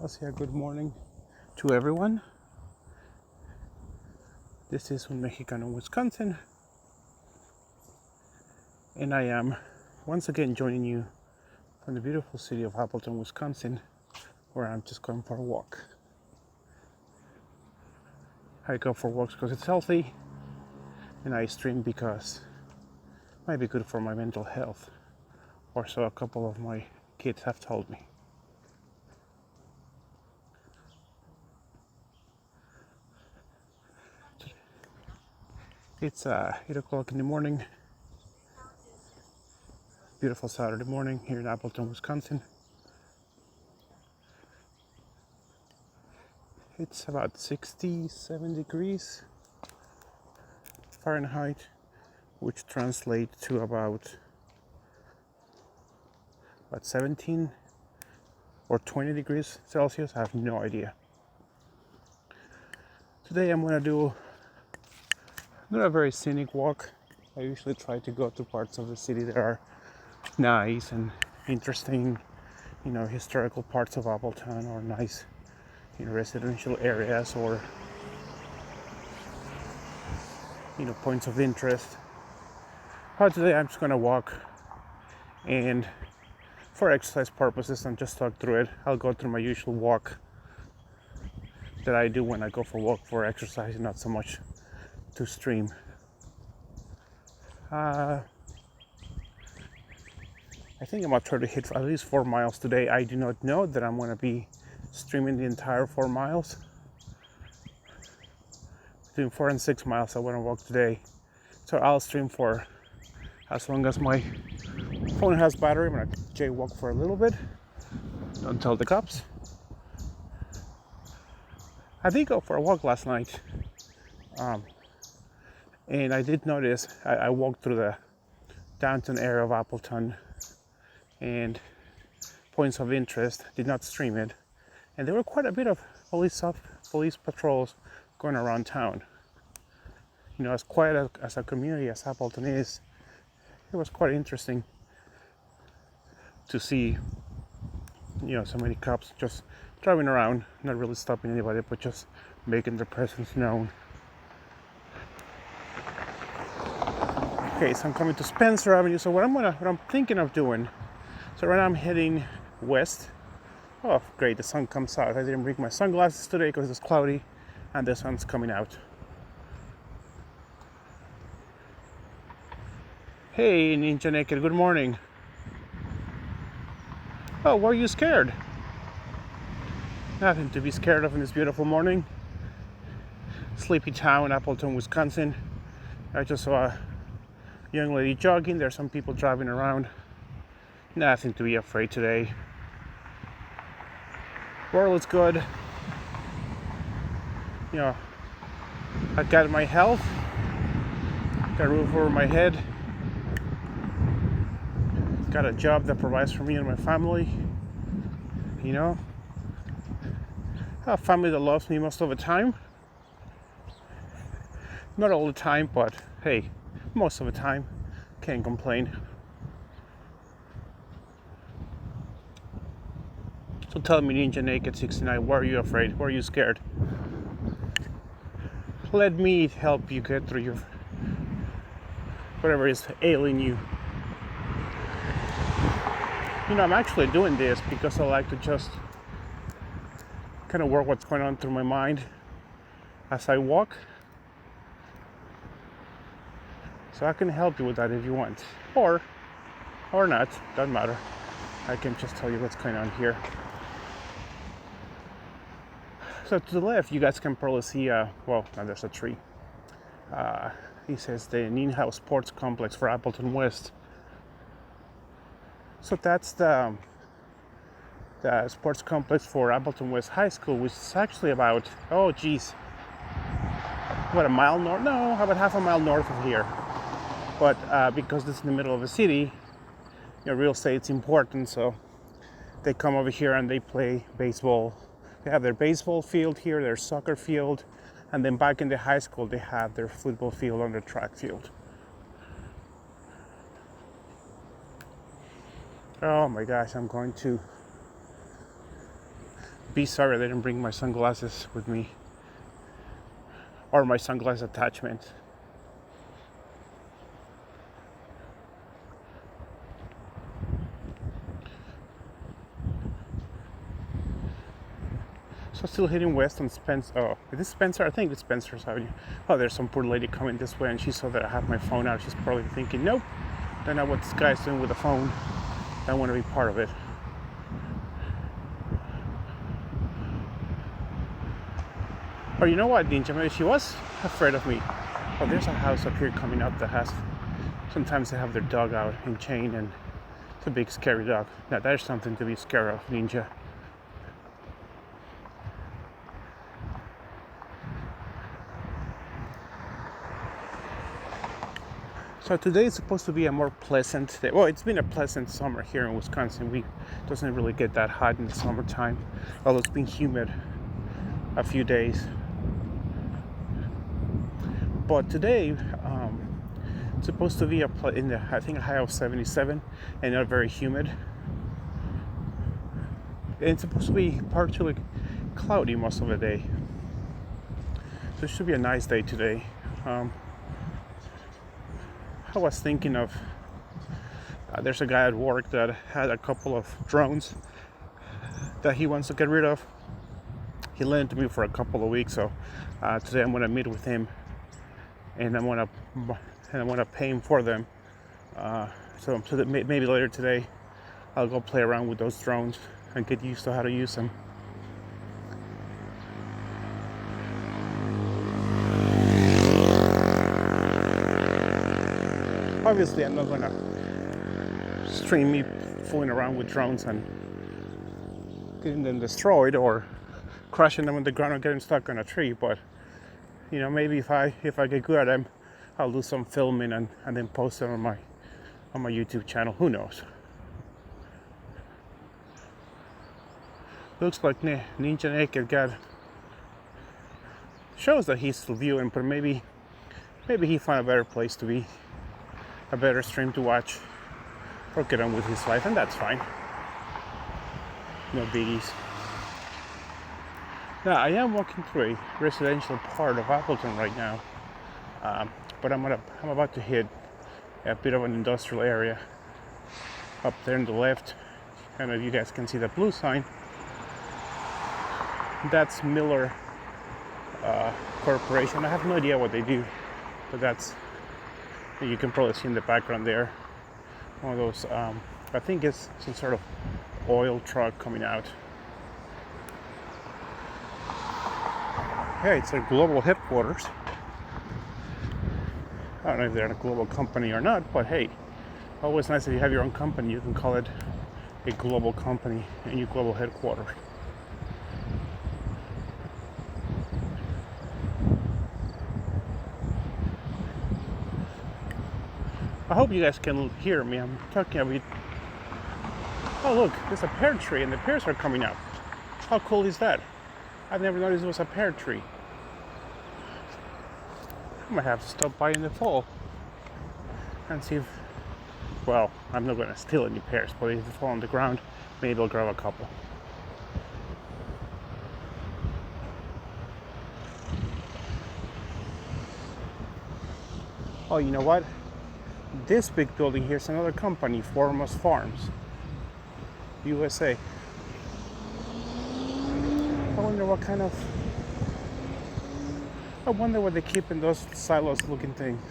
buenos días, good morning to everyone. This is Un Mexicano, Wisconsin, and I am once again joining you from the beautiful city of Appleton, Wisconsin, where I'm just going for a walk. I go for walks because it's healthy, and I stream because it might be good for my mental health, or so a couple of my kids have told me. It's 8 o'clock in the morning, beautiful Saturday morning here in Appleton, Wisconsin. It's about 67 degrees Fahrenheit, which translates to about 17 or 20 degrees Celsius. I have no idea. Today I'm gonna do a very scenic walk. I usually try to go to parts of the city that are nice and interesting, historical parts of Appleton, or nice, residential areas, or points of interest. But today I'm just gonna walk, and for exercise purposes and just talk through it. I'll go through my usual walk that I do when I go for a walk for exercise, and not so much to stream. I think I'm gonna try to hit at least 4 miles today. I do not know that I'm gonna be streaming the entire 4 miles. Between 4 and 6 miles I wanna walk today. So I'll stream for as long as my phone has battery. I'm gonna jaywalk for a little bit. Don't tell the cops. I did go for a walk last night. And I did notice, I walked through the downtown area of Appleton, and points of interest, did not stream it. And there were quite a bit of police patrols going around town. As quiet as a community as Appleton is, it was quite interesting to see, so many cops just driving around, not really stopping anybody, but just making their presence known. Okay, so I'm coming to Spencer Avenue. So what I'm thinking of doing, so right now I'm heading west. Oh, great, the sun comes out. I didn't bring my sunglasses today because it's cloudy and the sun's coming out. Hey, Ninja Naked, good morning. Oh, were you scared? Nothing to be scared of in this beautiful morning. Sleepy town, Appleton, Wisconsin. I just saw a young lady jogging. There's some people driving around. Nothing to be afraid today. World is good. I got my health, got a roof over my head, got a job that provides for me and my family. A family that loves me most of the time. Not all the time, but hey, most of the time. Can't complain. So tell me, Ninja Naked 69, why are you afraid? Why are you scared? Let me help you get through your whatever is ailing you. I'm actually doing this because I like to just kind of work what's going on through my mind as I walk. So I can help you with that if you want. Or not, doesn't matter. I can just tell you what's going on here. So to the left, you guys can probably see, now there's a tree. It says the Ninja Sports Complex for Appleton West. So that's the sports complex for Appleton West High School, which is actually about, a mile north? No, about half a mile north of here. But because this is in the middle of the city, real estate's important, so they come over here and they play baseball. They have their baseball field here, their soccer field, and then back in the high school they have their football field and their track field. Oh my gosh, I'm going to be sorry I didn't bring my sunglasses with me, or my sunglass attachment. So still heading west on Spencer. Oh, is this Spencer? I think it's Spencer's Avenue. Oh, there's some poor lady coming this way, and she saw that I have my phone out. She's probably thinking, nope, don't know what this guy's doing with the phone. I want to be part of it. Or you know what, Ninja? Maybe she was afraid of me. Oh, there's a house up here coming up that has. Sometimes they have their dog out in chain, and it's a big scary dog. Now there's something to be scared of, Ninja. So today is supposed to be a more pleasant day. Well, it's been a pleasant summer here in Wisconsin. It doesn't really get that hot in the summertime, although it's been humid a few days. But today, it's supposed to be in the, I think, a high of 77 and not very humid. And it's supposed to be partially cloudy most of the day. So it should be a nice day today. I was thinking of, there's a guy at work that had a couple of drones that he wants to get rid of. He lent to me for a couple of weeks, so today I'm going to meet with him, and I'm going to pay him for them. So that maybe later today I'll go play around with those drones and get used to how to use them. Obviously, I'm not going to stream me fooling around with drones and getting them destroyed or crashing them on the ground or getting stuck on a tree. But you know, maybe if I get good at them, I'll do some filming and then post them on my YouTube channel. Who knows? Looks like Ninja Naked got shows that he's still viewing, but maybe he found a better place to be. A better stream to watch or get on with his life, and that's fine. No biggies. Now, I am walking through a residential part of Appleton right now, but I'm about to hit a bit of an industrial area up there on the left. I don't know if you guys can see the blue sign. That's Miller Corporation. I have no idea what they do, but that's. You can probably see in the background there, one of those, I think it's some sort of oil truck coming out. Hey, it's a global headquarters. I don't know if they're a global company or not, but hey, always nice if you have your own company, you can call it a global company and your global headquarters. I hope you guys can hear me. I'm talking a bit. Oh look, there's a pear tree and the pears are coming out. How cool is that? I've never noticed it was a pear tree. I might have to stop by in the fall and see if, well, I'm not going to steal any pears, but if they fall on the ground, maybe I'll grab a couple. Oh, you know what? This big building here is another company, Foremost Farms, USA. I wonder what kind of. I wonder what they keep in those silos looking things.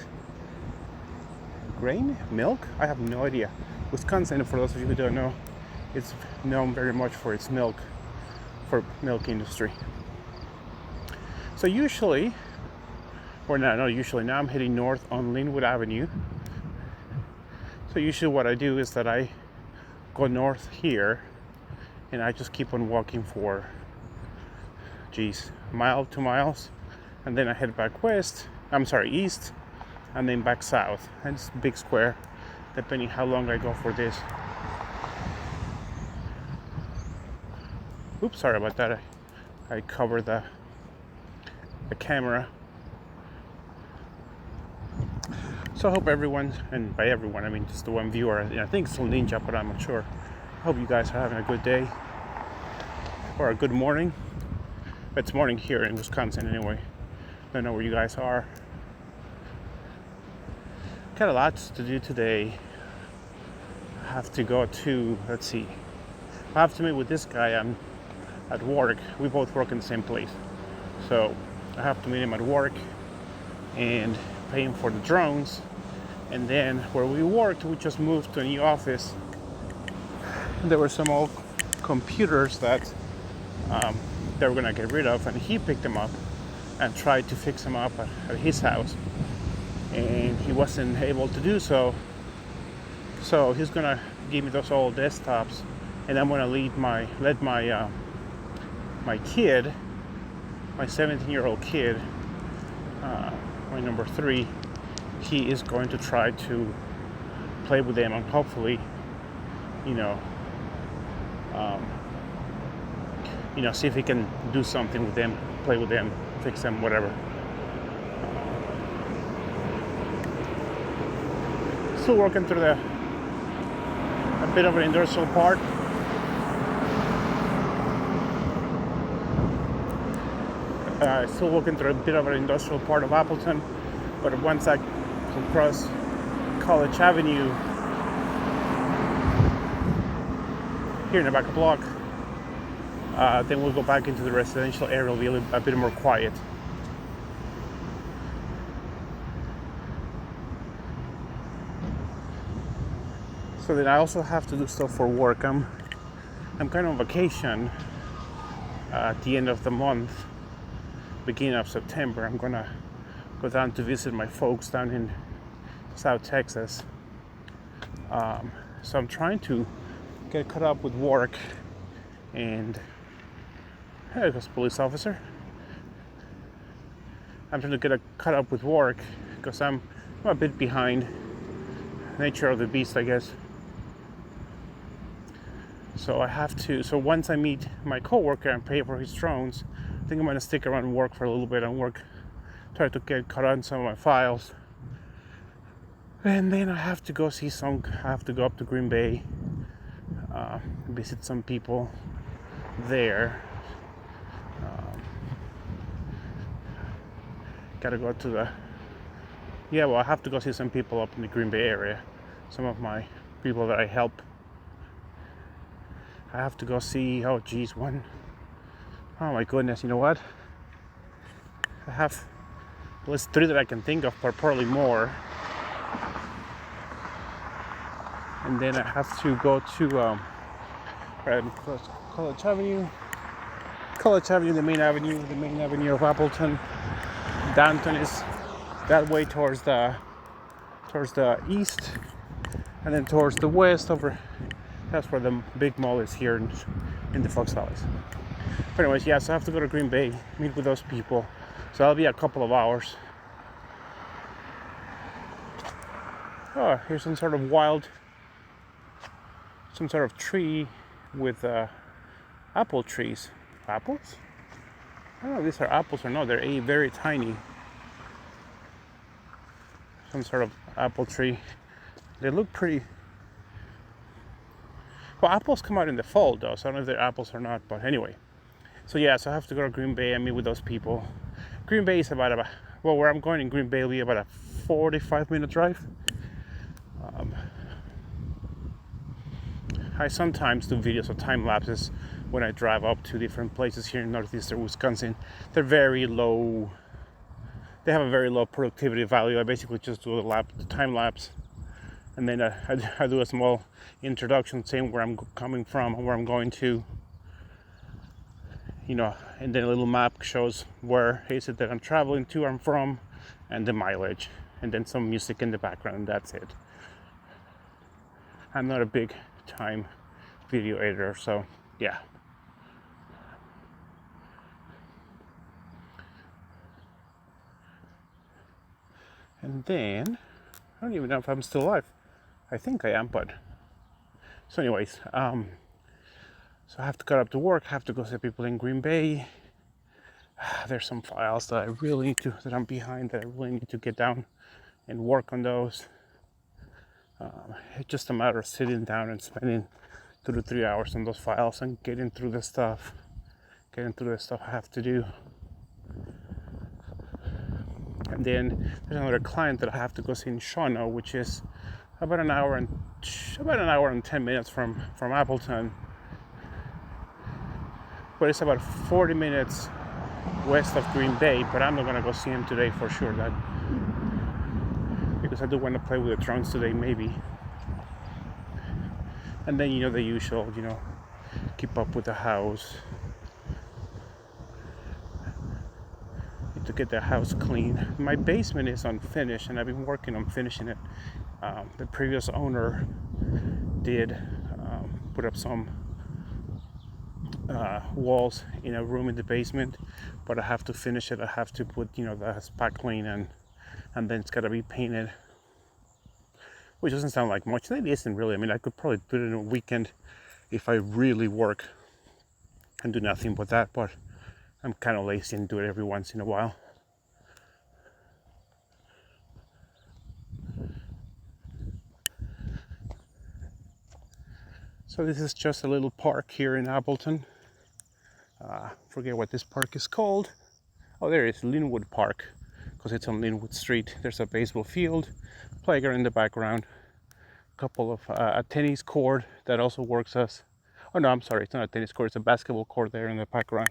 Grain? Milk? I have no idea. Wisconsin, for those of you who don't know, it's known very much for its milk, for milk industry. So usually, or not usually, now I'm heading north on Linwood Avenue. So usually what I do is that I go north here and I just keep on walking for, mile, 2 miles, and then I head back east, and then back south. And it's a big square, depending how long I go for this. Oops, sorry about that. I covered the camera. So I hope everyone, and by everyone I mean just the one viewer, I think it's still Ninja, but I'm not sure. I hope you guys are having a good day. or a good morning. It's morning here in Wisconsin anyway. Don't know where you guys are. Got a lot to do today. I have to go to, let's see, I have to meet with this guy at work. We both work in the same place. So I have to meet him at work and pay him for the drones. And then where we worked, we just moved to a new office. There were some old computers that they were gonna get rid of, and he picked them up and tried to fix them up at his house, and he wasn't able to do so. So he's gonna give me those old desktops, and I'm gonna let my kid, my 17-year-old kid, my number 3, he is going to try to play with them and hopefully, see if he can do something with them, play with them, fix them, whatever. Still working through a bit of an industrial part. Still working through a bit of an industrial part of Appleton, but once I cross College Avenue here in the back block, then we'll go back into the residential area. It'll be a bit more quiet. So then I also have to do stuff for work. I'm kind of on vacation at the end of the month, beginning of September. I'm gonna go down to visit my folks down in South Texas. So I'm trying to get caught up with work, and hey, there's a police officer. I'm trying to get caught up with work because I'm a bit behind. Nature of the beast, I guess. So I have to. So once I meet my coworker and pay for his drones, I think I'm gonna stick around and work for a little bit and try to get caught on some of my files. And then I have to go I have to go up to Green Bay, visit some people there. Gotta go to I have to go see some people up in the Green Bay area. Some of my people that I help. I have to go see, oh my goodness, you know what? I have at least 3 that I can think of, but probably more. And then I have to go to College Avenue, the main avenue of Appleton. Downtown is that way towards the east, and then towards the west over. That's where the big mall is here in the Fox Valleys. But anyways, so I have to go to Green Bay, meet with those people. So that'll be a couple of hours. Oh, here's some sort of tree with apple trees. Apples? I don't know if these are apples or not. They're very tiny. Some sort of apple tree. They look pretty. Well, apples come out in the fall though, so I don't know if they're apples or not, but anyway. So so I have to go to Green Bay and meet with those people. Green Bay is about where I'm going in Green Bay will be about a 45-minute drive. I sometimes do videos of time lapses when I drive up to different places here in northeastern Wisconsin. They're very low. They have a very low productivity value. I basically just do the time lapse, and then I do a small introduction saying where I'm coming from and where I'm going to, and then a little map shows where is it that I'm traveling to, I'm from, and the mileage, and then some music in the background, and that's it. I'm not a big time video editor, so yeah. And then I don't even know if I'm still alive. I think I am, but so anyways, so I have to cut up to work, have to go see people in Green Bay. There's some files that I'm behind, that I really need to get down and work on those. It's just a matter of sitting down and spending 2 to 3 hours on those files and getting through the stuff. getting through the stuff I have to do. And then there's another client that I have to go see in Shawano, which is about an hour and 10 minutes from Appleton, but it's about 40 minutes west of Green Bay. But I'm not gonna go see him today for sure, that because I do want to play with the drones today, maybe. And then the usual, keep up with the house, to get the house clean. My basement is unfinished, and I've been working on finishing it. The previous owner did put up some walls in a room in the basement, but I have to finish it. I have to put the spackling and then it's got to be painted, which doesn't sound like much. It isn't really. I mean, I could probably do it in a weekend if I really work and do nothing but that, but I'm kind of lazy and do it every once in a while. So this is just a little park here in Appleton. Forget what this park is called. Oh, there is Linwood Park, because it's on Linwood Street. There's a baseball field, playground in the background, a couple of a tennis court that also works as, oh no, I'm sorry, it's not a tennis court, it's a basketball court there in the background.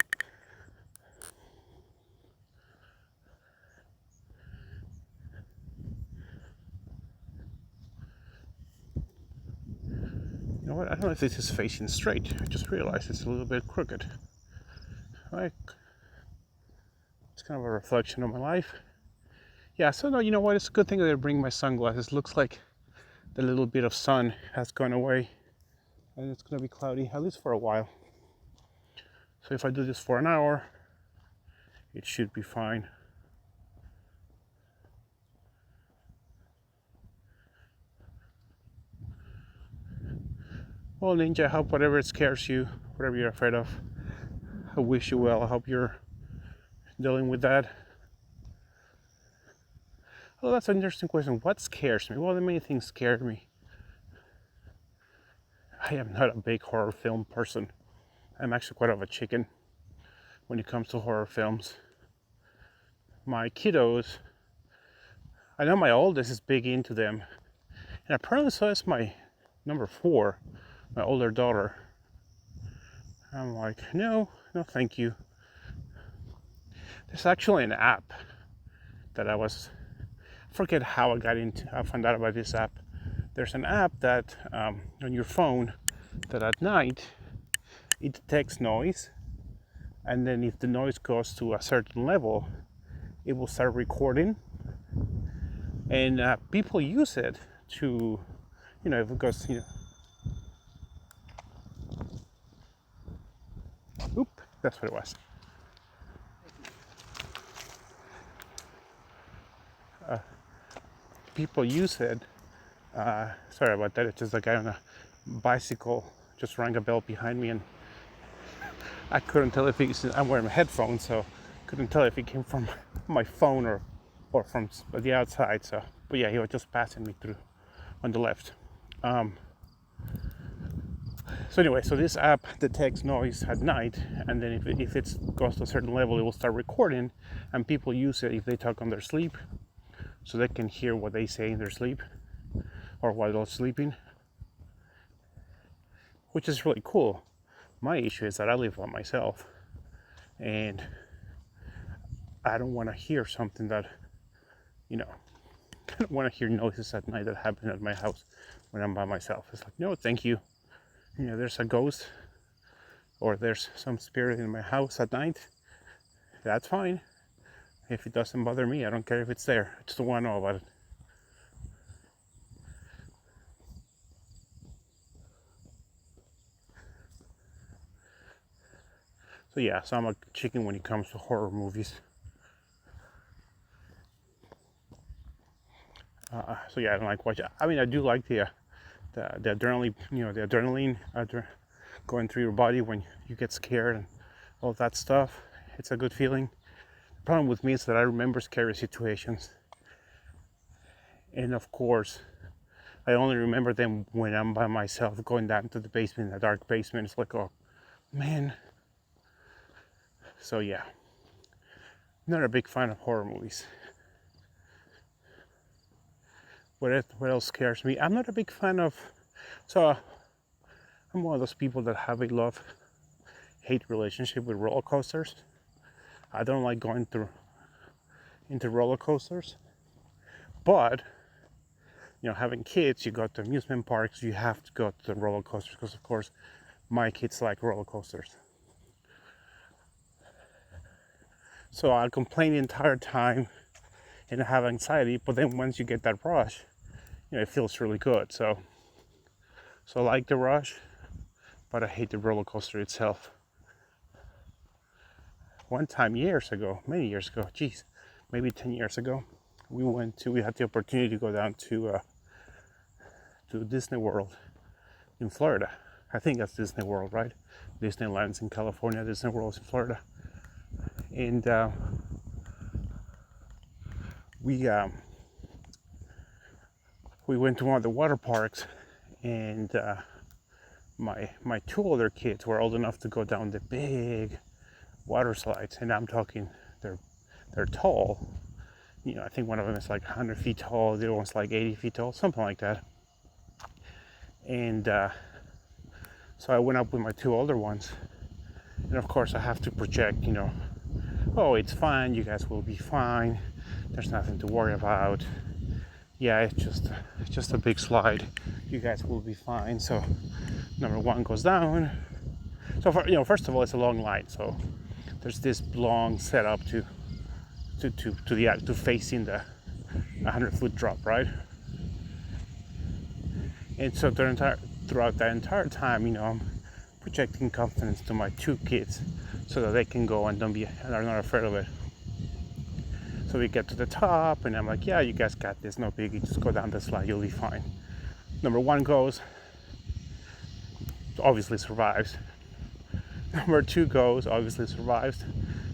You know what, I don't know if this is facing straight. I just realized it's a little bit crooked. Right. It's kind of a reflection of my life. Yeah, so no, you know what, it's a good thing that I bring my sunglasses. Looks like the little bit of sun has gone away and it's going to be cloudy, at least for a while. So if I do this for an hour, it should be fine. Well, Ninja, I hope whatever scares you, whatever you're afraid of, I wish you well. I hope you're dealing with that. Well, that's an interesting question. What scares me? Well, there are many things scare me. I am not a big horror film person. I'm actually quite of a chicken when it comes to horror films. My kiddos, I know my oldest is big into them, and apparently so is my number 4, my older daughter. I'm like, no, thank you. There's actually an app that I forget how I found out about this app. There's an app that on your phone that at night it detects noise, and then if the noise goes to a certain level, it will start recording. And people use it to, if it goes, oop, that's what it was. People use it. Sorry about that. It's just a guy on a bicycle just rang a bell behind me, and I couldn't tell if I'm wearing headphones, so couldn't tell if he came from my phone or from the outside. So, but yeah, he was just passing me through on the left. So anyway, so this app detects noise at night, and then if it goes to a certain level, it will start recording, and people use it if they talk on their sleep, so they can hear what they say in their sleep or while they're sleeping, which is really cool. My issue is that I live by myself, and I don't want to hear something that, I don't want to hear noises at night that happen at my house when I'm by myself. It's like, no, thank you. There's a ghost or there's some spirit in my house at night, that's fine. If it doesn't bother me, I don't care if it's there. I just don't want to know about it. So yeah, so I'm a chicken when it comes to horror movies. So yeah, I don't like watching. I mean, I do like the adrenaline, the adrenaline going through your body when you get scared and all that stuff. It's a good feeling. The problem with me is that I remember scary situations, and of course, I only remember them when I'm by myself, going down to the basement, a dark basement. It's like, oh man, So yeah, not a big fan of horror movies. What else scares me? I'm not a big fan of. So I'm one of those people that have a love-hate relationship with roller coasters. I don't like going into roller coasters, but having kids, you go to amusement parks, you have to go to the roller coasters because, of course, my kids like roller coasters. So I complain the entire time and I have anxiety, but then once you get that rush, it feels really good. So I like the rush, but I hate the roller coaster itself. One time, many years ago, maybe 10 years ago, we had the opportunity to go down to Disney World in Florida. I think that's Disney World, right? Disneyland's in California, Disney World's in Florida. And we went to one of the water parks, and my two older kids were old enough to go down the big water slides, and I'm talking they're tall. I think one of them is like 100 feet tall, the other one's like 80 feet tall, something like that. And so I went up with my two older ones, and of course I have to project, oh, it's fine, you guys will be fine, there's nothing to worry about. Yeah, it's just a big slide, you guys will be fine. So number one goes down. So first of all, it's a long line, so there's this long setup to facing the 100-foot drop, right? And so throughout that entire time, I'm projecting confidence to my two kids so that they can go and are not afraid of it. So we get to the top, and I'm like, yeah, you guys got this, no biggie, just go down the slide, you'll be fine. Number one goes, obviously survives. Number two goes, obviously survives.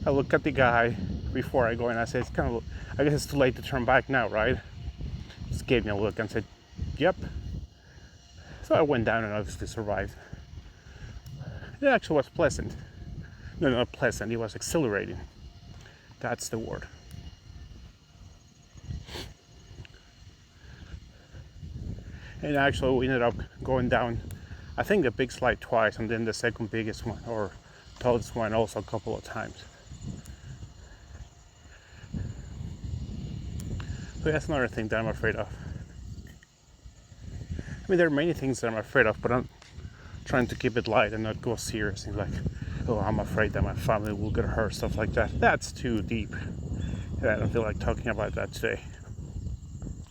I look at the guy before I go, and I say, I guess it's too late to turn back now, right? Just gave me a look and said, yep. So I went down and obviously survived. It actually was pleasant. No, not pleasant, it was exhilarating. That's the word. And actually we ended up going down, I think the big slide twice, and then the second biggest one, or tallest one, also a couple of times. So that's another thing that I'm afraid of. I mean, there are many things that I'm afraid of, but I'm trying to keep it light and not go serious and like, oh, I'm afraid that my family will get hurt, stuff like that. That's too deep, and I don't feel like talking about that today.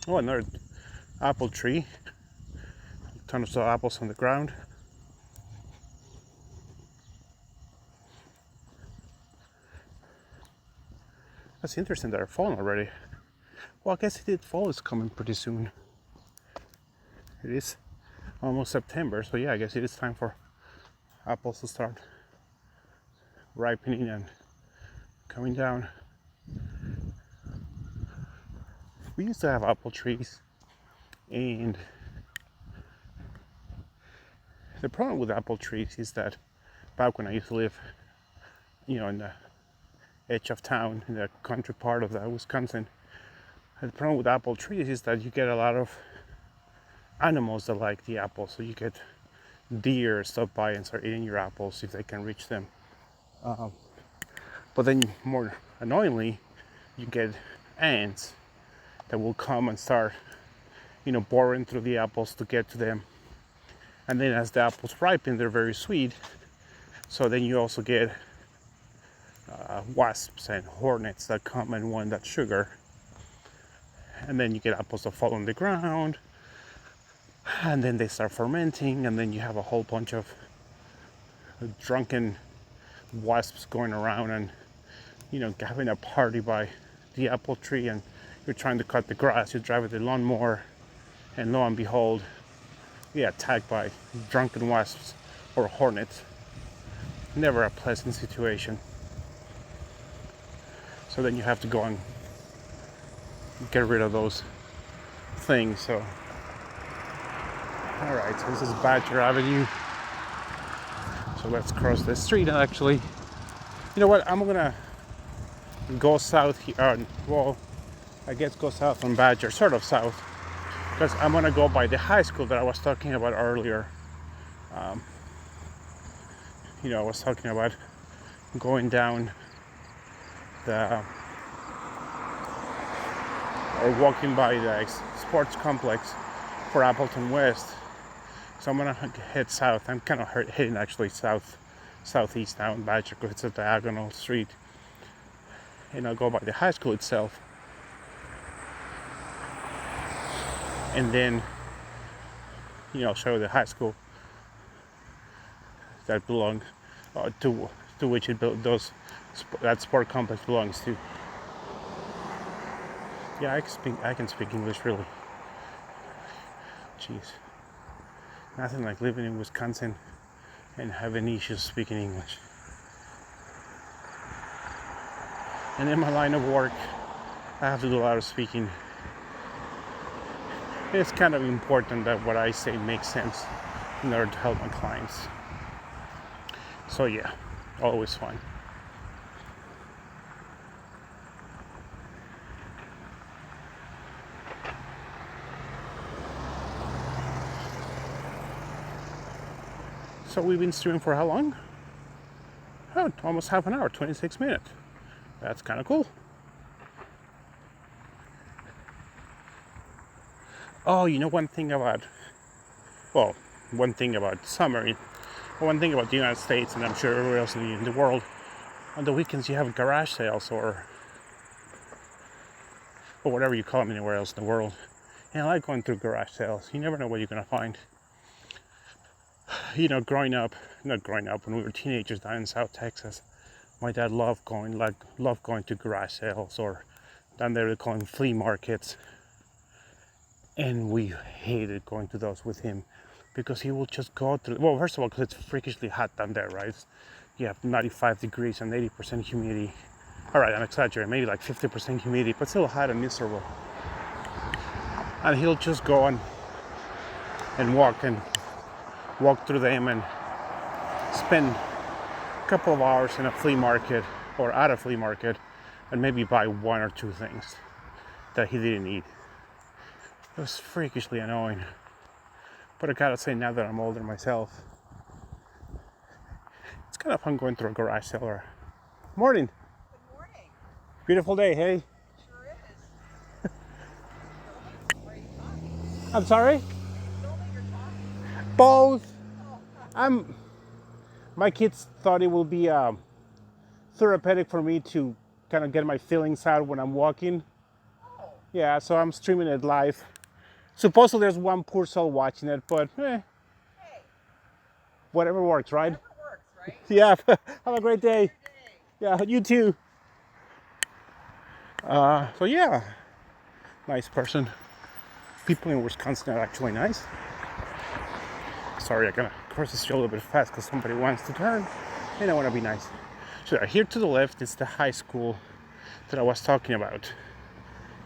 Oh, another apple tree. Tons of apples on the ground. That's interesting that they're falling already. Well, I guess it did fall is coming pretty soon. It is almost September, so yeah, I guess it is time for apples to start ripening and coming down. We used to have apple trees, and the problem with apple trees is that back when I used to live, in the edge of town, in the country part of Wisconsin, the problem with apple trees is that you get a lot of animals that like the apples. So you get deer stop by and start eating your apples if they can reach them. But then more annoyingly, you get ants that will come and start, boring through the apples to get to them. And then as the apples ripen, they're very sweet. So then you also get wasps and hornets that come and want that sugar. And then you get apples that fall on the ground. And then they start fermenting. And then you have a whole bunch of drunken wasps going around and, having a party by the apple tree. And you're trying to cut the grass. You drive with the lawnmower. And lo and behold, you get attacked by drunken wasps or hornets. Never a pleasant situation. So then you have to go and get rid of those things. So, all right, so this is Badger Avenue. So let's cross the street actually. You know what? I'm gonna go south here. Well, I guess go south from Badger, sort of south, because I'm gonna go by the high school that I was talking about earlier. I was talking about going down the or walking by the sports complex for Appleton West. So I'm gonna head south. I'm kind of heading actually southeast now in Badger because it's a diagonal street, and I'll go by the high school itself, and then show the high school that belongs to which that sport complex belongs to. Yeah, I can speak English really. Jeez. Nothing like living in Wisconsin and having issues speaking English. And in my line of work, I have to do a lot of speaking. It's kind of important that what I say makes sense in order to help my clients. So yeah, always fun. So we've been streaming for how long? Oh, almost half an hour, 26 minutes. That's kind of cool. Oh, one thing about summer, one thing about the United States, and I'm sure everywhere else in the world, on the weekends you have garage sales or whatever you call them anywhere else in the world. And I like going through garage sales. You never know what you're going to find. Growing up, when we were teenagers down in South Texas, my dad loved going to garage sales, or down there they call them flea markets. And we hated going to those with him because he will just go through. Well, first of all, because it's freakishly hot down there, right? You have 95 degrees and 80% humidity. All right, I'm exaggerating, maybe like 50% humidity, but still hot and miserable. And he'll just go and walk through them and spend a couple of hours in a flea market or at a flea market and maybe buy one or two things that he didn't need. It was freakishly annoying. But I gotta say, now that I'm older myself, it's kind of fun going through a garage sale. Morning. Good morning. Beautiful day, hey? Sure is. Where are you talking? I'm sorry? Filming or talking? Both. Oh. My kids thought it will be therapeutic for me to kind of get my feelings out when I'm walking. Oh. Yeah, so I'm streaming it live. Supposedly there's one poor soul watching it, but Hey. Whatever works, right? Whatever works, right? Yeah, have a great day. Good day. Yeah, you too. So yeah, nice person. People in Wisconsin are actually nice. Sorry, I'm gonna cross the street a little bit fast because somebody wants to turn and I want to be nice. So here to the left is the high school that I was talking about,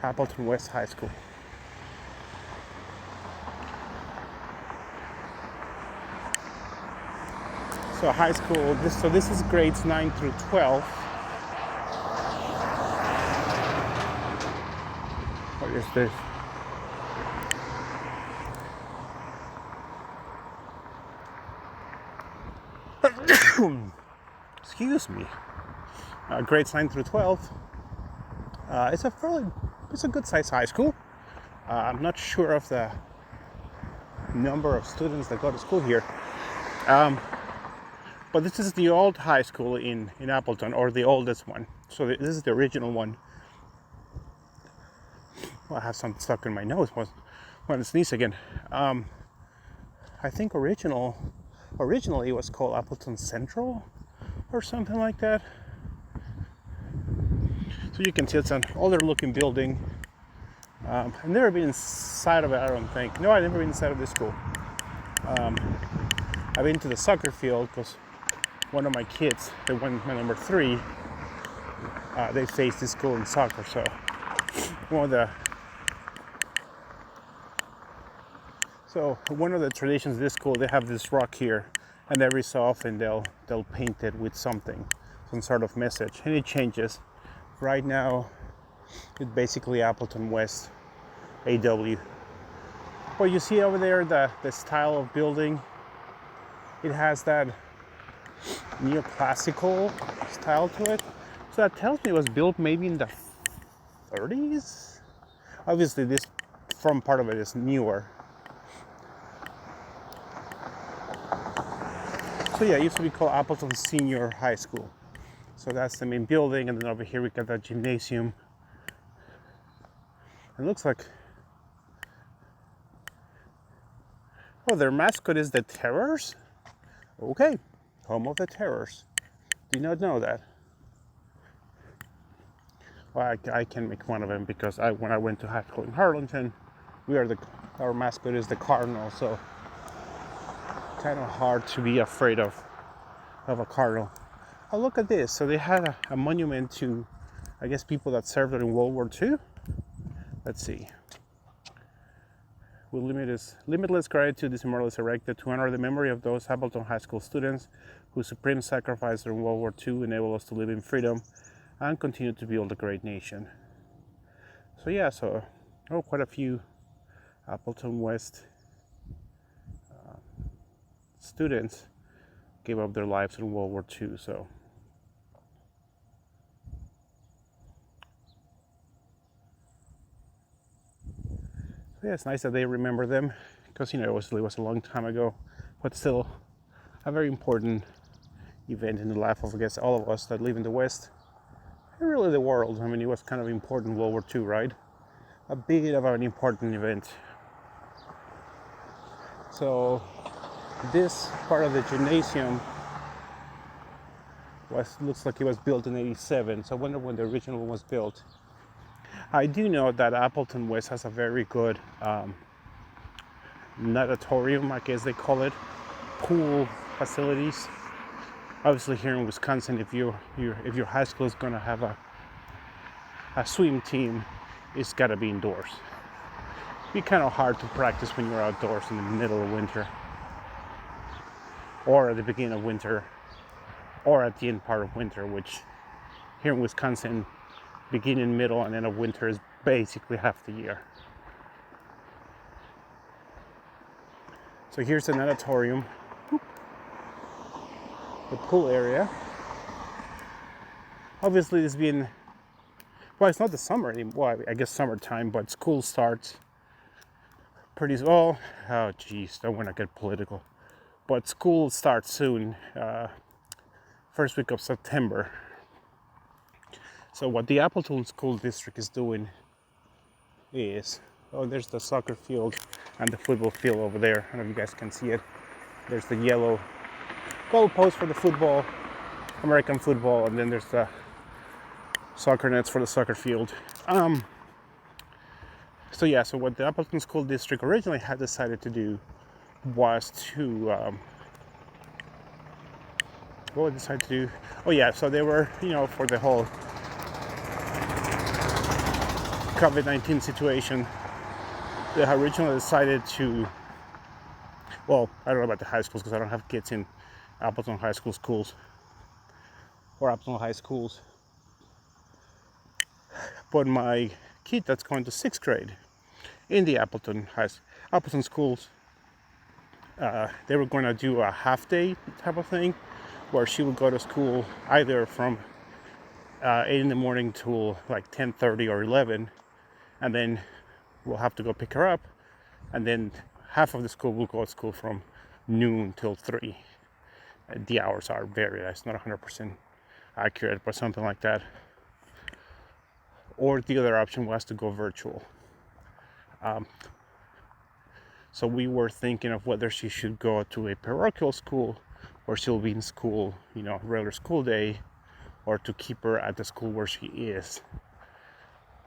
Appleton West High School. So high school, this is grades 9 through 12. What is this? Excuse me. Grades 9 through 12. It's a good sized high school. I'm not sure of the number of students that go to school here. But this is the old high school in Appleton, or the oldest one. So this is the original one. Well, I have something stuck in my nose. I want to sneeze again. I think originally it was called Appleton Central or something like that. So you can see it's an older looking building. I've never been inside of it, I don't think. No, I've never been inside of this school. I've been to the soccer field because one of my kids, my number 3, they faced this school in soccer. So one of the traditions of this school, they have this rock here, and every so often they'll paint it with something. some sort of message, and it changes. Right now, it's basically Appleton West AW. But you see over there the style of building, it has that neoclassical style to it. So that tells me it was built maybe in the 30s. Obviously, this front part of it is newer. So yeah, it used to be called Appleton Senior High School. So that's the main building, and then over here we got that gymnasium. It looks like, oh, their mascot is the Terrors? Okay, home of the Terrors. Did not know that. Well, I can make fun of them because when I went to high school in Harlingen, our mascot is the Cardinal, so kind of hard to be afraid of a cardinal. Oh, look at this. So they had a monument to, I guess, people that served during World War II. Let's see. With limitless gratitude, this memorial is erected to honor the memory of those Appleton High School students whose supreme sacrifice during World War II enabled us to live in freedom and continue to build a great nation. So yeah, quite a few Appleton West students gave up their lives in World War II. So yeah, it's nice that they remember them because it was a long time ago, but still a very important event in the life of, I guess, all of us that live in the West and really the world. I mean, it was kind of important in World War II, right? A bit of an important event. So this part of the gymnasium looks like it was built in '87. So I wonder when the original one was built. I do know that Appleton West has a very good natatorium, I guess they call it, pool facilities. Obviously, here in Wisconsin, if your high school is gonna have a swim team, it's gotta be indoors. It'd be kind of hard to practice when you're outdoors in the middle of winter, or at the beginning of winter, or at the end part of winter, which here in Wisconsin, beginning, middle, and end of winter is basically half the year. So here's the natatorium, the pool area. Obviously, it's been, well, it's not the summer anymore. Well, I guess summertime, but school starts pretty well. Oh, geez, don't want to get political, but school starts soon, first week of September. So what the Appleton School District is doing is, oh, there's the soccer field and the football field over there. I don't know if you guys can see it. There's the yellow goal post for the football, American football, and then there's the soccer nets for the soccer field. So what the Appleton School District originally had decided to do was to, what did they decide to do? Oh yeah, so they were, for the whole COVID-19 situation, they originally decided to, well, I don't know about the high schools because I don't have kids in Appleton High School schools or Appleton High Schools, but my kid that's going to 6th grade in the Appleton schools, they were going to do a half day type of thing where she would go to school either from 8 in the morning till like 10:30 or 11, and then we'll have to go pick her up, and then half of the school will go to school from noon till 3. The hours are varied. It's not 100% accurate, but something like that. Or the other option was to go virtual. So we were thinking of whether she should go to a parochial school or she'll be in school, regular school day, or to keep her at the school where she is.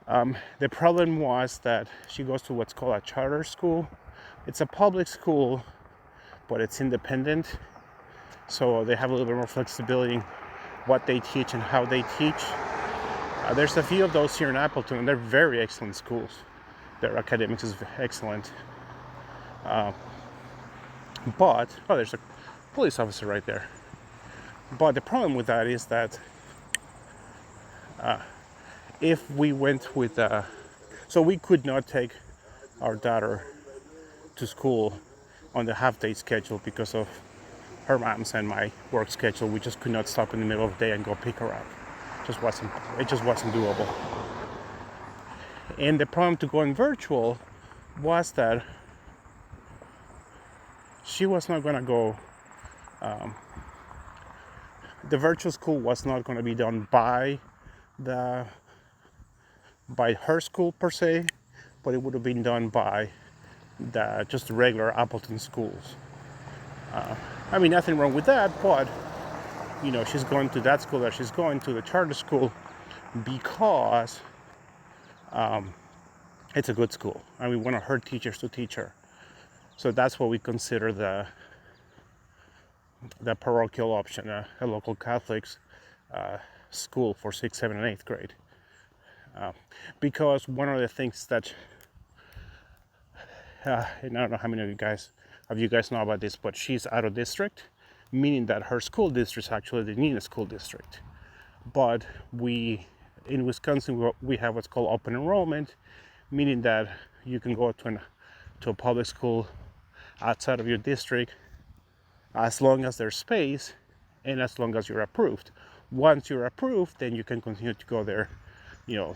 The problem was that she goes to what's called a charter school. It's a public school, but it's independent. So they have a little bit more flexibility in what they teach and how they teach. There's a few of those here in Appleton, and they're very excellent schools. Their academics is excellent. But, there's a police officer right there. But the problem with that is that If we went with, so we could not take our daughter to school on the half-day schedule because of her mom's and my work schedule. We just could not stop in the middle of the day and go pick her up. It just wasn't doable. And the problem to going virtual was that she was not going to go. The virtual school was not going to be done by her school per se, but it would have been done by just regular Appleton schools. I mean, nothing wrong with that, but she's going to that school that she's going to, the charter school, because it's a good school, and we want her teachers to teach her. So that's what we consider the parochial option, a local Catholics school for 6th, 7th, and 8th grade. Because one of the things that, and I don't know how many of you guys know about this, but she's out of district, meaning that her school district is actually the Nina school district. But in Wisconsin, we have what's called open enrollment, meaning that you can go to a public school outside of your district as long as there's space and as long as you're approved. Once you're approved, then you can continue to go there, your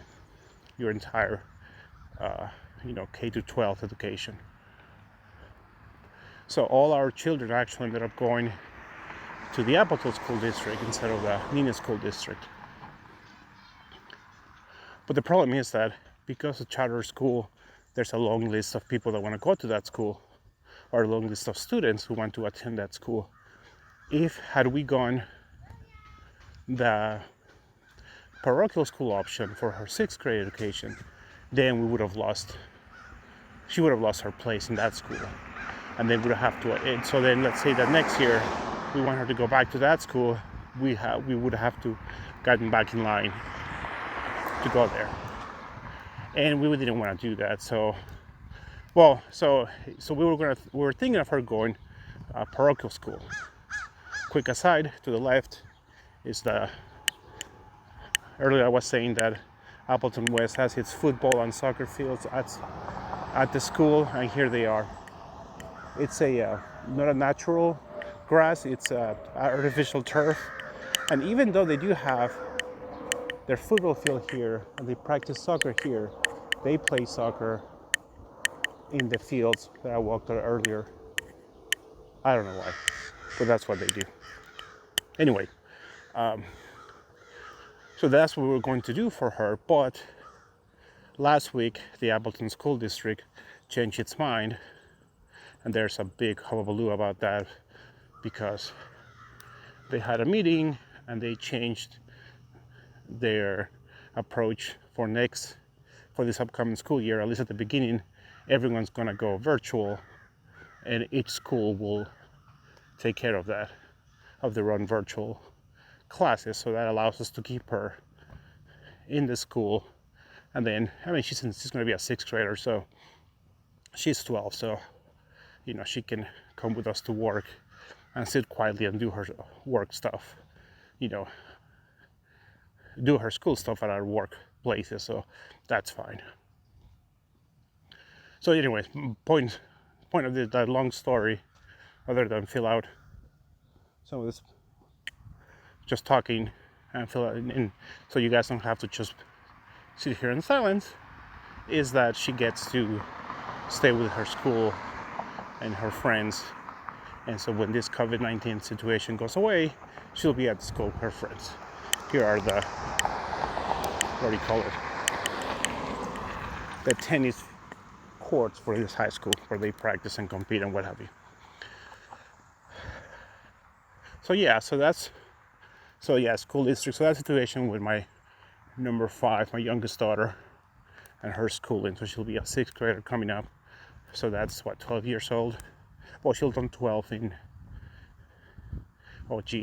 entire, K to 12 education. So all our children actually ended up going to the Appleton school district instead of the Nina school district. But the problem is that because of charter school, there's a long list of people that want to go to that school, or a long list of students who want to attend that school. Had we gone the parochial school option for her 6th grade education, then she would have lost her place in that school. And then and so then let's say that next year we want her to go back to that school, we would have to gotten back in line to go there. And we didn't want to do that. So we were thinking of her going parochial school. Quick aside, to the left is earlier I was saying that Appleton West has its football and soccer fields at the school, and here they are. It's not a natural grass, it's artificial turf. And even though they do have their football field here and they practice soccer here, they play soccer in the fields that I walked on earlier. I don't know why, but that's what they do. Anyway, so that's what we were going to do for her, but last week the Appleton School District changed its mind, and there's a big hullabaloo about that because they had a meeting and they changed their approach for this upcoming school year. At least at the beginning, everyone's gonna go virtual, and each school will take care of that, of their own virtual classes. So that allows us to keep her in the school. And then, she's gonna be a 6th grader, so she's 12, so she can come with us to work and sit quietly and do her work stuff, do her school stuff at our work places, so that's fine. So anyways, point of that long story, other than fill out some of this, just talking and fill out, and so you guys don't have to just sit here in silence, is that she gets to stay with her school and her friends. And so when this COVID-19 situation goes away, she'll be at school with her friends. Here are the, what do you call it? The tennis courts for this high school where they practice and compete and what have you. So school district. So that situation with my number 5, my youngest daughter, and her schooling. So she'll be a 6th grader coming up. So that's 12 years old. Well, she'll turn 12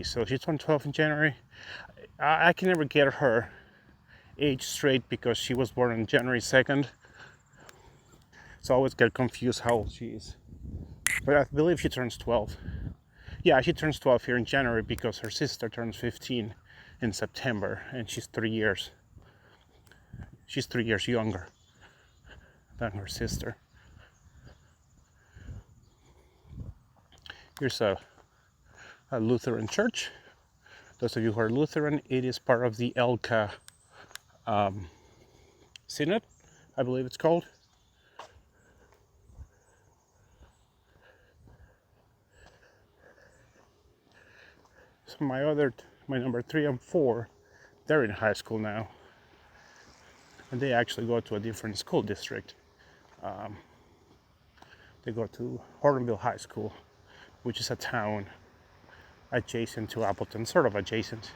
so she's turned 12 in January. I can never get her age straight because she was born on January 2nd. So I always get confused how old she is. But I believe she turns 12. Yeah, she turns 12 here in January because her sister turns 15 in September, and she's 3 years She's 3 years younger than her sister. Here's a Lutheran church. Those of you who are Lutheran, it is part of the Elka Synod, I believe it's called. So my number 3 and 4, they're in high school now, and they actually go to a different school district. They go to Hortonville High School, which is a town adjacent to Appleton, sort of adjacent.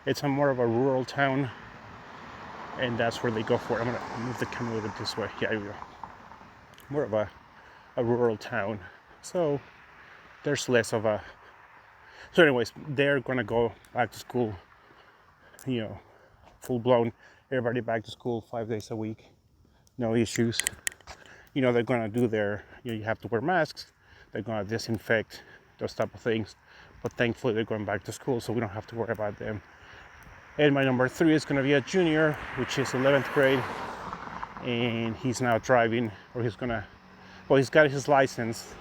It's a more of a rural town, and that's where they go for it. I'm gonna move the camera a little bit this way. Yeah, here we go. More of a rural town, so there's less of a. So, anyways, they're gonna go back to school. Full blown. Everybody back to school 5 days a week, no issues. They're gonna do their. You have to wear masks. They're gonna disinfect, those type of things. But thankfully, they're going back to school, so we don't have to worry about them. And my number 3 is gonna be a junior, which is 11th grade, and he's now driving, or he's got his license.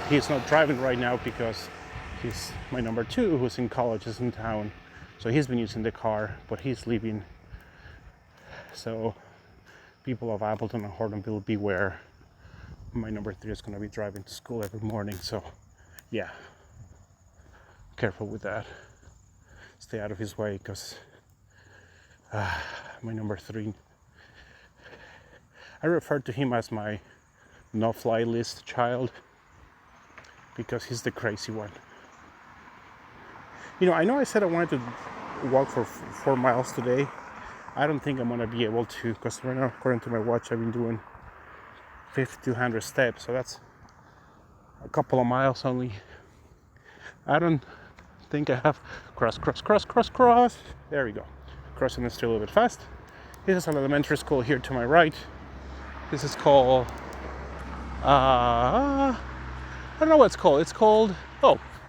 He's not driving right now because my number 2, who's in college, is in town. So he's been using the car, but he's leaving. So people of Appleton and Hortonville, beware. My number 3 is going to be driving to school every morning. So yeah, careful with that. Stay out of his way, because my number 3, I refer to him as my no-fly list child, because he's the crazy one. I know I said I wanted to walk for 4 miles today. I don't think I'm going to be able to, because right now, according to my watch, I've been doing 5,200 steps, so that's a couple of miles only. I don't think I have cross. There we go. Crossing the street a little bit fast. This is an elementary school here to my right. This is called, I don't know what it's called. It's called,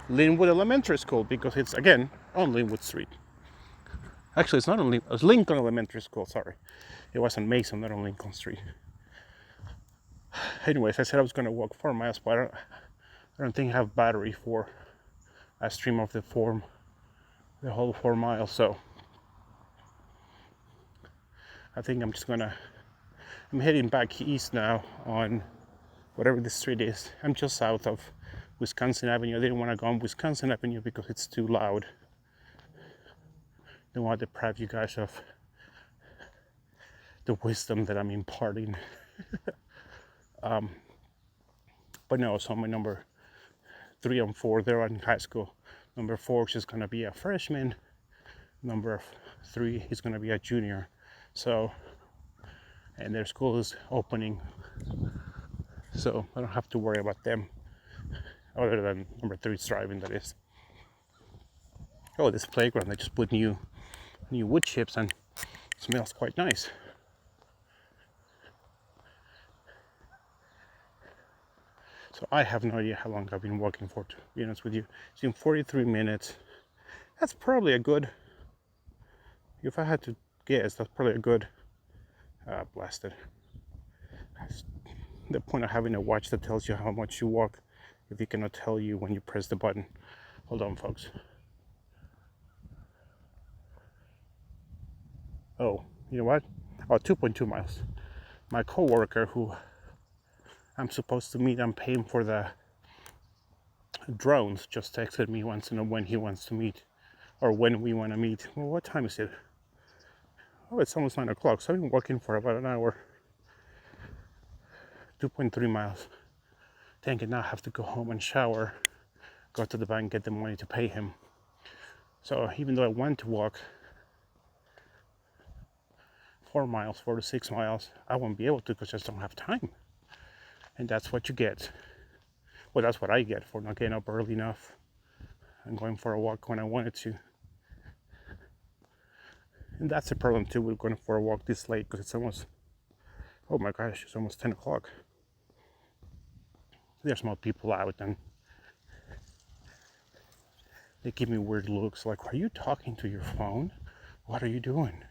Linwood Elementary School, because it's, again, on Linwood Street. Actually, it's not on it's Lincoln Elementary School, sorry. It was on Mason, not on Lincoln Street. Anyways, I said I was going to walk 4 miles, but I don't think I have battery for a stream of the whole 4 miles, so I think I'm heading back east now on whatever the street is. I'm just south of Wisconsin Avenue. I didn't want to go on Wisconsin Avenue because it's too loud. Don't want to deprive you guys of the wisdom that I'm imparting. But no, so my number 3 and 4, they're in high school. Number 4 is going to be a freshman. Number 3 is going to be a junior. So, and their school is opening, so I don't have to worry about them, other than number 3's driving, that is. Oh, this playground, they just put new wood chips, and it smells quite nice. So I have no idea how long I've been walking for, to be honest with you. It's been 43 minutes. That's probably a good, if I had to guess, that's probably a good, blasted. That's the point of having a watch that tells you how much you walk, if it cannot tell you when you press the button. Hold on, folks. Oh, you know what? 2.2 miles. My coworker, who I'm supposed to meet, I'm paying for the drones, just texted me, wants to know when he wants to meet, or when we want to meet. Well, what time is it? Oh, it's almost 9 o'clock, so I've been walking for about an hour. 2.3 miles. Dang it, now I have to go home and shower, go to the bank, get the money to pay him. So even though I want to walk 4 to 6 miles, I won't be able to, because I just don't have time. And that's what you get. Well, that's what I get for not getting up early enough and going for a walk when I wanted to. And that's the problem too with going for a walk this late, because it's almost, oh my gosh, it's almost 10 o'clock. There's more people out, and they give me weird looks like, are you talking to your phone? What are you doing?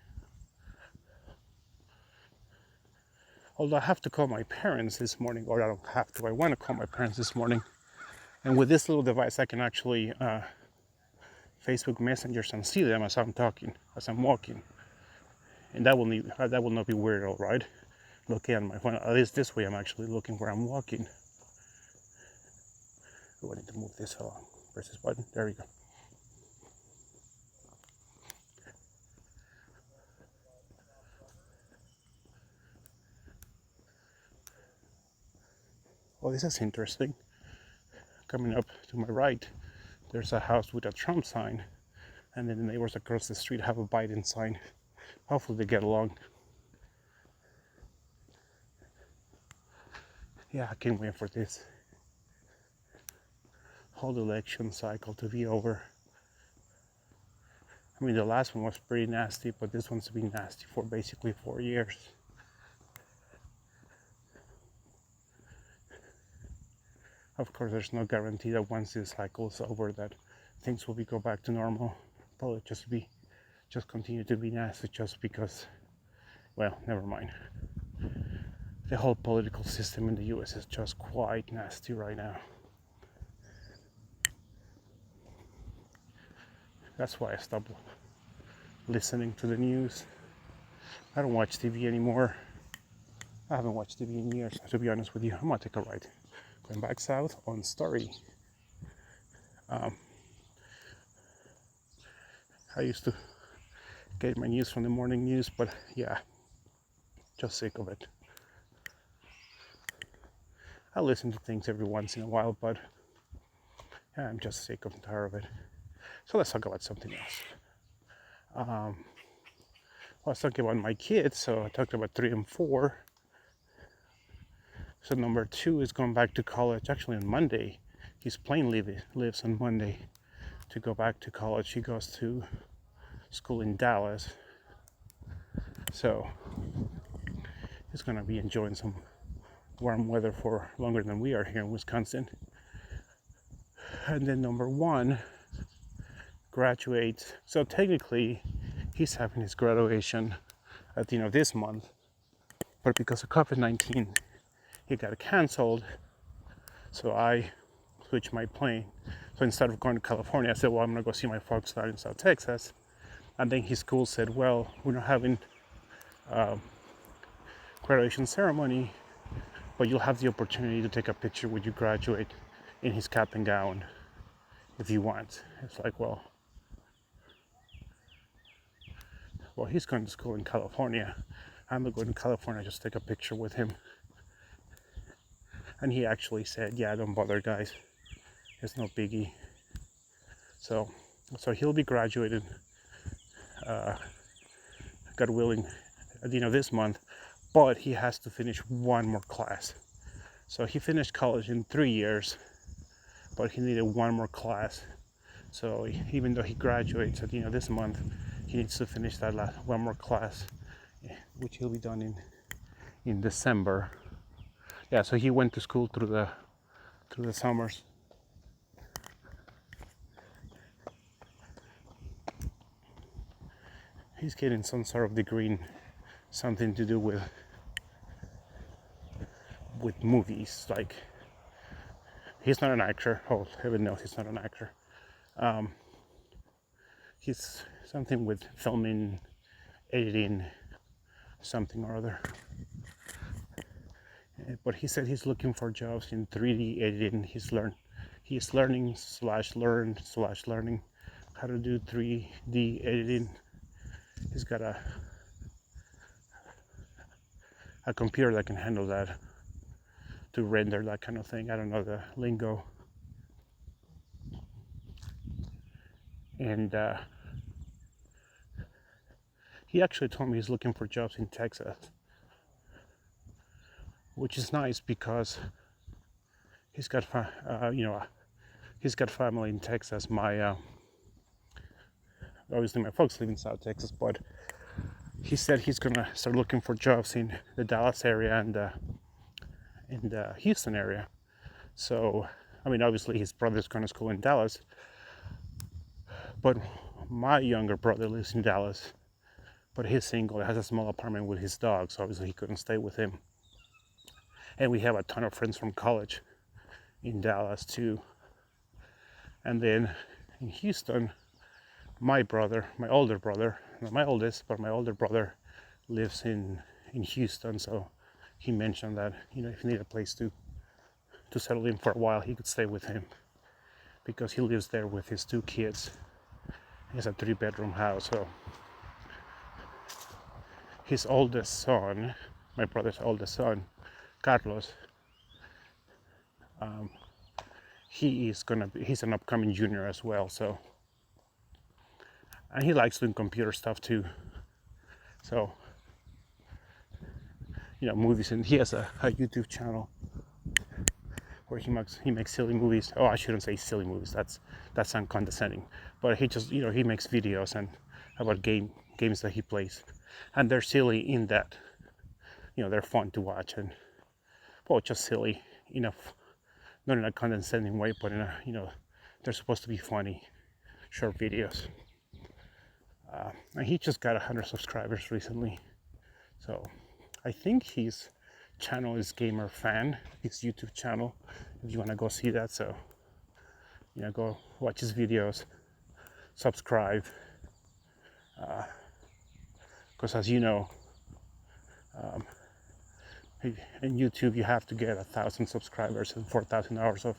Although I have to call my parents this morning, or I don't have to, I want to call my parents this morning. And with this little device, I can actually Facebook Messengers and see them as I'm talking, as I'm walking. And that will not be weird at all, right? Looking at my phone, at least this way I'm actually looking where I'm walking. Oh, I need to move this along. Press this button, there we go. Well, this is interesting. Coming up to my right, there's a house with a Trump sign, and then the neighbors across the street have a Biden sign. Hopefully they get along. Yeah, I can't wait for this whole election cycle to be over. I mean, the last one was pretty nasty, but this one's been nasty for basically 4 years. Of course, there's no guarantee that once this cycle is over that things will go back to normal. Probably just continue to be nasty just because, well, never mind. The whole political system in the US is just quite nasty right now. That's why I stopped listening to the news. I don't watch TV anymore. I haven't watched TV in years, to be honest with you. I'm gonna take a ride. Going back south on Story. I used to get my news from the morning news, but yeah, just sick of it. I listen to things every once in a while, but yeah, I'm just sick and tired of it. So let's talk about something else. I was talking about my kids, so I talked about 3 and 4. So number 2 is going back to college actually on Monday. His plane leaves on Monday to go back to college. He goes to school in Dallas. So he's going to be enjoying some warm weather for longer than we are here in Wisconsin. And then number 1 graduates. So technically he's having his graduation at the end of this month. But because of COVID-19, it got canceled, so I switched my plane. So instead of going to California, I said, well, I'm gonna go see my folks out in South Texas. And then his school said, well, we're not having graduation ceremony, but you'll have the opportunity to take a picture when you graduate in his cap and gown if you want. It's like, well, he's going to school in California. I'm not going to California, just take a picture with him. And he actually said, yeah, don't bother, guys. It's no biggie. So he'll be graduated, God willing, at the end of this month. But he has to finish one more class. So he finished college in 3 years, but he needed one more class. So even though he graduates at the end of this month, he needs to finish that one more class, which he'll be done in December. Yeah, so he went to school through the summers. He's getting some sort of degree in something to do with movies. Like, he's not an actor. Oh, heaven knows he's not an actor. He's something with filming, editing, something or other. But he said he's looking for jobs in 3D editing. He's learning how to do 3D editing. He's got a computer that can handle that, to render that kind of thing. I don't know the lingo. And he actually told me he's looking for jobs in Texas, which is nice because he's got family in Texas. Obviously my folks live in South Texas, but he said he's gonna start looking for jobs in the Dallas area and the Houston area. So, I mean, obviously his brother's going to school in Dallas, but my younger brother lives in Dallas, but he's single, has a small apartment with his dog, so obviously he couldn't stay with him. And we have a ton of friends from college in Dallas too. And then in Houston, my older brother, not my oldest, but my older brother lives in Houston. So he mentioned that, if you need a place to settle in for a while, he could stay with him because he lives there with his 2 kids. He has a 3-bedroom house. So his oldest son, my brother's oldest son, Carlos, he's an upcoming junior as well. So, and he likes doing computer stuff too. So, movies, and he has a YouTube channel where he makes silly movies. Oh, I shouldn't say silly movies. That sounds condescending. But he just he makes videos and about games that he plays, and they're silly in that they're fun to watch and just silly enough, not in a condescending way, but in a they're supposed to be funny short videos. And he just got 100 subscribers recently, so I think his channel is Gamer Fan, his YouTube channel, if you want to go see that. So go watch his videos, subscribe, because as you know, in YouTube you have to get 1,000 subscribers and 4,000 hours of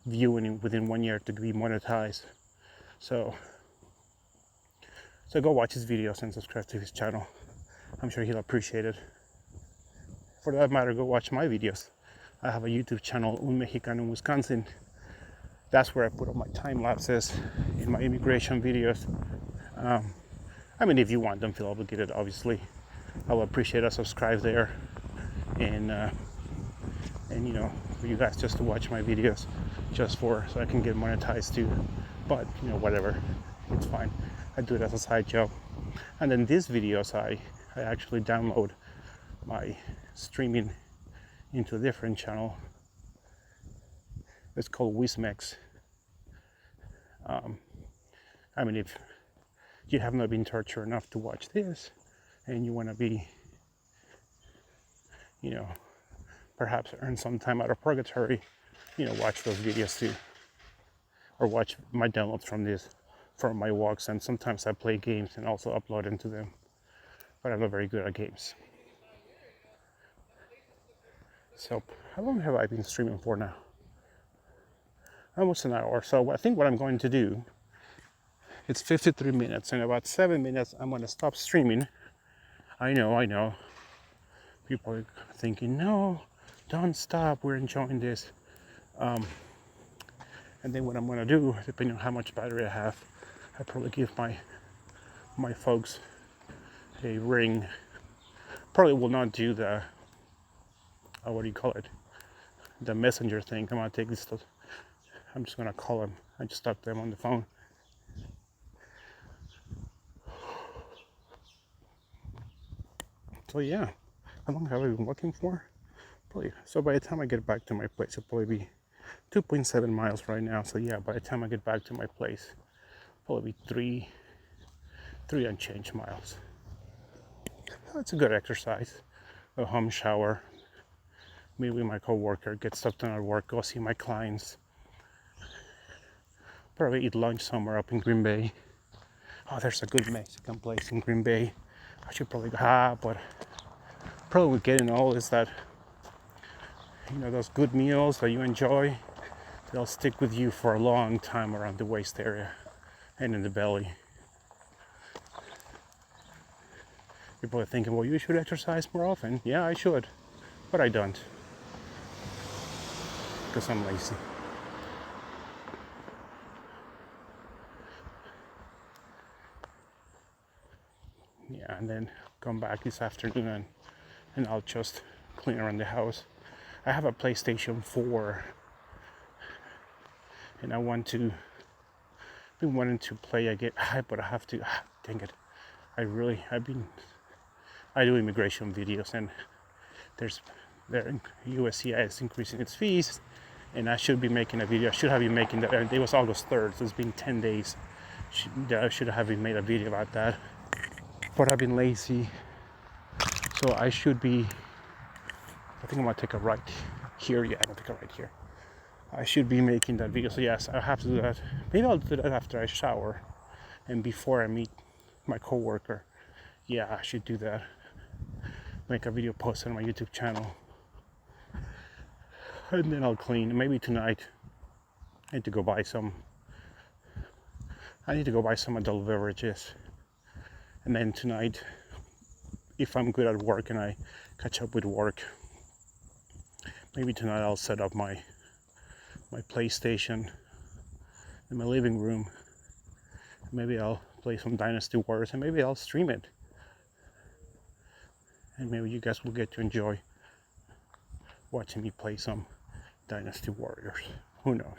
viewing within 1 year to be monetized. So go watch his videos and subscribe to his channel. I'm sure he'll appreciate it. For that matter, go watch my videos. I have a YouTube channel, Un Mexicano en Wisconsin. That's where I put all my time lapses in my immigration videos. If you want, don't feel obligated, obviously. I will appreciate a subscribe there, and for you guys just to watch my videos, so I can get monetized too. But whatever, it's fine. I do it as a side job. And then these videos, I actually download my streaming into a different channel. It's called Wismex. If you have not been tortured enough to watch this, and you want to be, perhaps earn some time out of purgatory, watch those videos too, or watch my downloads from my walks. And sometimes I play games and also upload into them, but I'm not very good at games. So how long have I been streaming for now? Almost an hour. So I think what I'm going to do, it's 53 minutes. In about 7 minutes, I'm going to stop streaming. I know. People are thinking, no, don't stop. We're enjoying this. And then what I'm going to do, depending on how much battery I have, I probably give my folks a ring. Probably will not do the the messenger thing. I'm gonna take this stuff. I'm just gonna call them. I just talked to them on the phone. So yeah, how long have I been walking for? Probably. So by the time I get back to my place, it'll probably be 2.7 miles right now. So yeah, by the time I get back to my place, probably be three and change miles. That's a good exercise. A home shower, meet with my coworker, get stuff done at work, go see my clients. Probably eat lunch somewhere up in Green Bay. Oh, there's a good Mexican place in Green Bay. I should probably go, but probably with getting old is that, those good meals that you enjoy, they'll stick with you for a long time around the waist area and in the belly. People are thinking, well, you should exercise more often. Yeah, I should, but I don't, because I'm lazy. Yeah, and then come back this afternoon and I'll just clean around the house. I have a PlayStation 4 and I've been wanting to play again, but I have to, dang it. I do immigration videos, and USCIS is increasing its fees, and I should be making a video. I should have been making that. It was August 3rd, so it's been 10 days. I should have made a video about that, but I've been lazy. So I should be I think I'm gonna take a right here. Yeah, I'm gonna take a right here. I should be making that video. So yes, I have to do that. Maybe I'll do that after I shower and before I meet my coworker. Yeah, I should do that. Make a video post on my YouTube channel. And then I'll clean. Maybe tonight I need to go buy some adult beverages. And then tonight, if I'm good at work and I catch up with work, maybe tonight I'll set up my PlayStation in my living room. Maybe I'll play some Dynasty Warriors and maybe I'll stream it. And maybe you guys will get to enjoy watching me play some Dynasty Warriors. Who knows?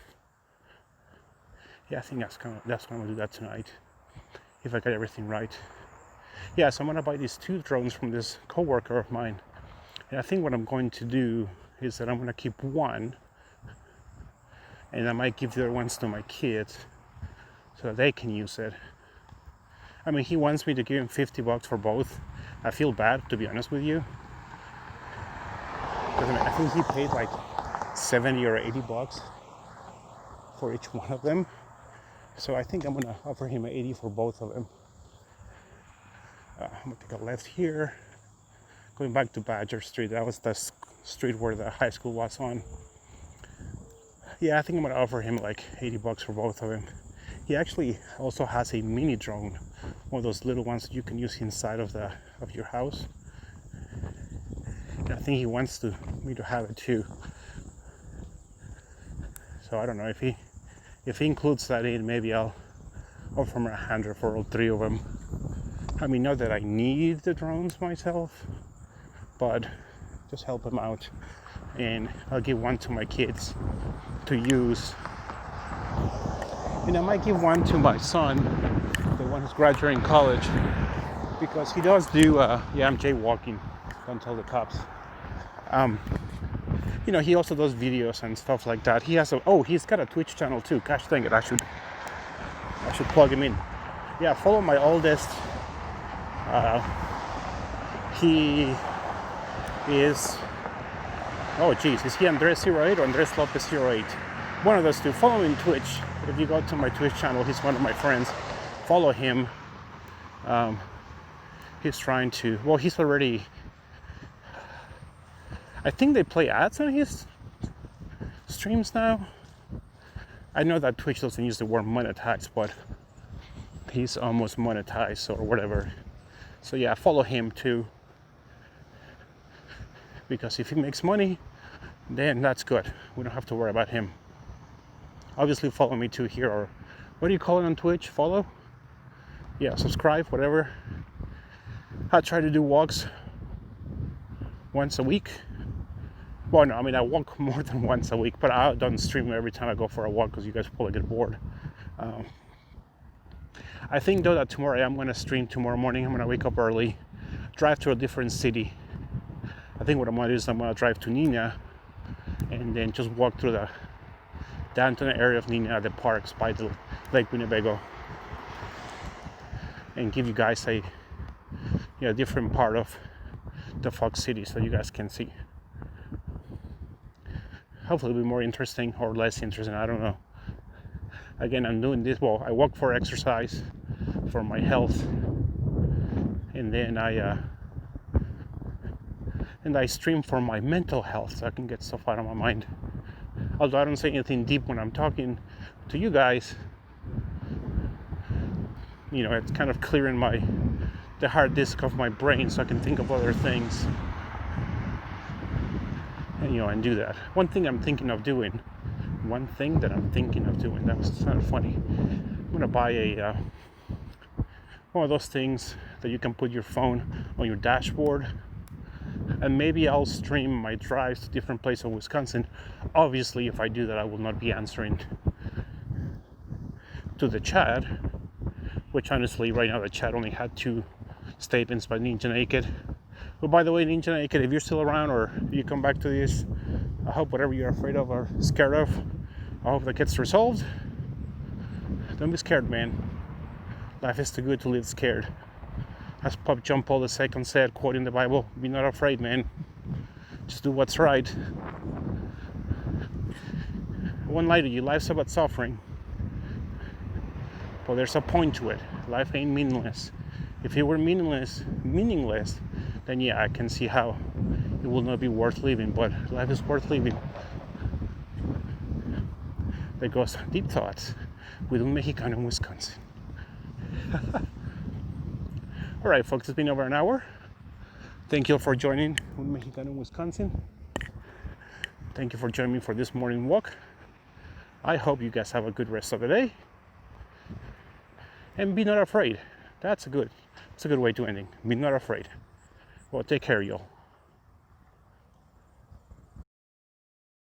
Yeah, I think that's what I'm gonna do that tonight, if I get everything right. Yeah, so I'm gonna buy these 2 drones from this coworker of mine. And I think what I'm going to do is that I'm gonna keep one, and I might give the other ones to my kids so that they can use it. I mean, he wants me to give him $50 for both. I feel bad, to be honest with you, because I think he paid like $70 or $80 for each one of them. So I think I'm gonna offer him $80 for both of them. I'm gonna take a left here, going back to Badger Street. That was the street where the high school was on. Yeah, I think I'm gonna offer him like $80 for both of them. He actually also has a mini drone, one of those little ones that you can use inside of your house. And I think he wants me to have it too. So I don't know if he includes that in. Maybe I'll offer him $100 for all 3 of them. I mean, not that I need the drones myself, but just help him out. And I'll give one to my kids to use. And I might give one to my son, the one who's graduating college, because he does do, yeah, I'm jaywalking, don't tell the cops. You know, he also does videos and stuff like that. He's got a Twitch channel too. Gosh dang it, I should plug him in. Yeah, follow my oldest. He is, oh geez, is he Andres08 or Andres Lopez08? One of those two. Follow him on Twitch. If you go to my Twitch channel, he's one of my friends. Follow him. He's trying to, well, he's already, I think they play ads on his streams now. I know that Twitch doesn't use the word monetize, but he's almost monetized or whatever. So yeah, follow him too, because if he makes money, then that's good. We don't have to worry about him. Obviously follow me too here, or what do you call it on Twitch? Follow? Yeah, subscribe, whatever. I try to do walks once a week. Well, no, I mean, I walk more than once a week, but I don't stream every time I go for a walk because you guys probably get bored. I think though that tomorrow I'm going to stream tomorrow morning. I'm going to wake up early, drive to a different city. I think what I'm going to do is I'm going to drive to Nina and then just walk through the downtown area of Nina, the parks by the Lake Winnebago, and give you guys a different part of the Fox City so you guys can see. Hopefully it'll be more interesting or less interesting, I don't know. Again, I'm doing this, well, I walk for exercise, for my health, and then I stream for my mental health so I can get stuff out of my mind. Although I don't say anything deep when I'm talking to you guys, you know, it's kind of clearing the hard disk of my brain so I can think of other things. And, you know, and do that. One thing that I'm thinking of doing, that was kind of funny. I'm gonna buy one of those things that you can put your phone on your dashboard, and maybe I'll stream my drives to different places in Wisconsin. Obviously, if I do that, I will not be answering to the chat, which honestly, right now the chat only had 2 statements by Ninja Naked. But by the way, Ninja Naked, if you're still around or you come back to this, I hope whatever you're afraid of or scared of, I hope that gets resolved. Don't be scared, man. Life is too good to live scared. As Pope John Paul II said, quoting the Bible, be not afraid, man. Just do what's right. I won't lie to you, life's about suffering. But there's a point to it. Life ain't meaningless. If it were meaningless, then yeah, I can see how it will not be worth living, but life is worth living. There goes deep thoughts with un Mexicano in Wisconsin. All right, folks, it's been over an hour. Thank you for joining Un Mexicano in Wisconsin. Thank you for joining me for this morning walk. I hope you guys have a good rest of the day. And be not afraid. That's a good way to ending. Be not afraid. Well, take care, y'all.